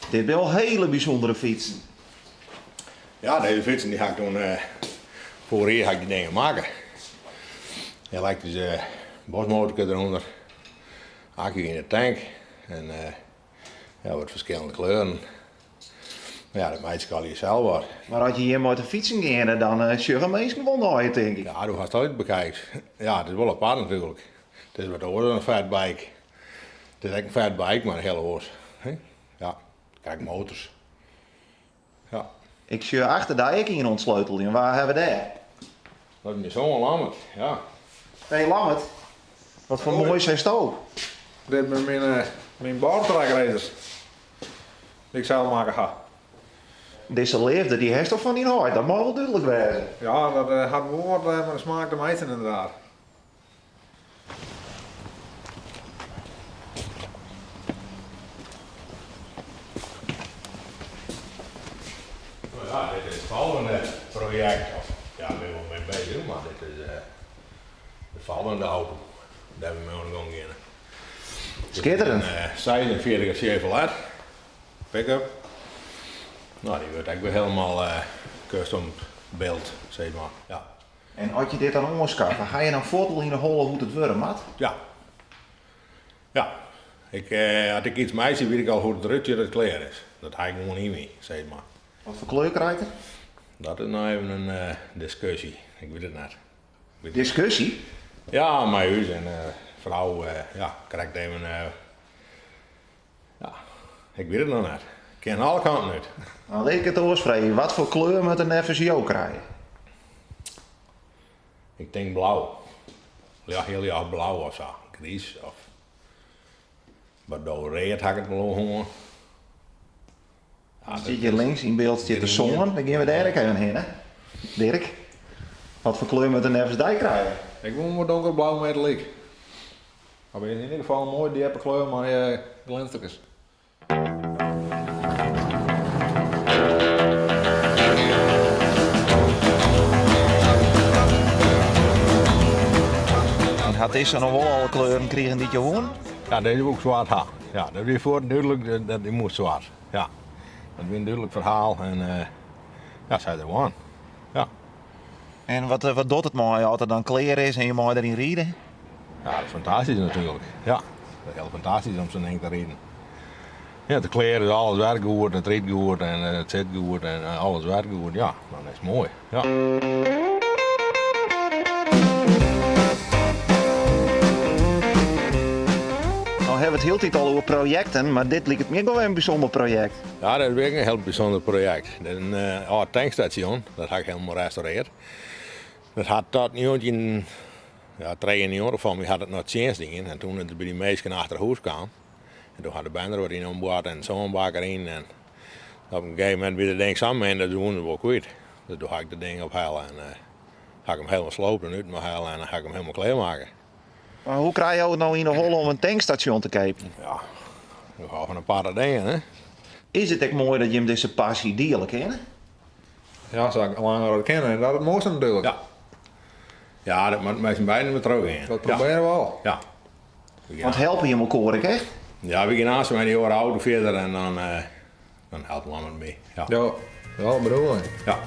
Dit zijn wel hele bijzondere fietsen. Ja, deze fietsen die ga ik toen voorheen ga ik die dingen maken. Je lijkt dus bosmotor eronder, accu in de tank en ja, wat verschillende kleuren. Maar ja, dat meisje kan je zelf wat. Maar als je hier met de fietsen ging, dan zullen mensen wel nooit, denk ik. Ja, du gaat het bekijkt. Ja, het is wel apart natuurlijk. Het is wat ouder dan een fatbike. Het is echt een fatbike, maar een hele hoos. Ja, kijk motors. Ja. Ik zie achter daar ik in ontsleutel in. Waar hebben we daar? Dat is mijn zoon Lammert, ja. Hé, Lammert. Wat voor moois is het ook? Dit met mijn boordtrekrijders. Die ik zelf maken ga. Deze leefde, die heeft toch van die hart, dat mag wel duidelijk zijn. Ja, dat had woord, maar dat smaakt de eten inderdaad. Nou ja, dit is het volgende project. Of, ja, ik ben wel mee bezig, maar dit is de volgende auto. Daar hebben we mee aan gaan. Schitterend. 46 Chevrolet pick-up. Nou, die wordt eigenlijk weer helemaal custom build, zeg maar. Ja. En als je dit dan omschaffen, ga je dan voortel in de holle hoe het worden, Mat? Ja. Ja. Had ik iets meisje, weet ik al hoe het rutje het kleer is. Dat ga ik gewoon niet mee, zeg maar. Wat voor kleur krijgt het? Dat is nou even een discussie. Ik weet het net. Discussie? Ja, mijn huis en vrouw, ja, krijgt even, ja, ik weet het nog net. Ik ken alle kanten uit. Nou, leek ik het oorspreken. Wat voor kleur moet een FSO krijgen? Ik denk blauw. Ja, heel jaar blauw of zo. Grijs of. Maar door reed had ik het wel gewoon. Ja, Dan zit je links in beeld zit de zon, dan gaan we daar even heen, hè? Dirk, wat voor kleur moet een FSD krijgen? Ik wil maar donkerblauw met leek. Maar in ieder geval een mooi diepe kleur, maar glinstertjes. En had deze nog wel alle kleuren kregen die je won? Ja, deze ook zwart ha. Ja, dat is voor duidelijk dat die moet zwart. Ja, dat is een duidelijk verhaal en ja, zij er gewoon. Ja. En wat doet het mooi als er dan kleren is en je mag erin rijden? Ja, dat is fantastisch natuurlijk. Ja, dat is heel fantastisch om zo'n ding te rijden. Ja, de kleren is alles werkt goed, het rijdt goed en het zit goed en alles werkt goed. Ja, dan is het mooi. Ja. Nou hebben we het heel tijd al over projecten, maar dit lijkt het meer wel een bijzonder project. Ja, dat is weer een heel bijzonder project. Dat is een oude tankstation, dat heb ik helemaal gerestaureerd. Dat had tot nu in, ja, 3 jaar van mij had het nog tjens dingen. En toen het bij die meisjes achter huis kwam, en toen had de bender wat in omboord en zo'n bakker in. En op een gegeven moment weer de ding samen en dat doen we wel kwijt. Dus toen ga ik de ding ophalen en ga ik hem helemaal slopen uit me halen en dan ga ik hem helemaal klaarmaken. Maar hoe krijg je het nou in de holle om een tankstation te kopen? Ja, we gaan van een paar dingen, hè. Is het echt mooi dat je hem deze passie delen kennen? Ja, zou ik langer kennen en dat is het mooiste natuurlijk. Ja. Ja, dat moet met z'n beiden met terug in. Dat proberen we al. Ja. Want helpen je hem ook echt? Ja, we gaan naast mij die oude auto verder en dan helpen we hem mee. Ja. Ja, wel bedoeling. Ja.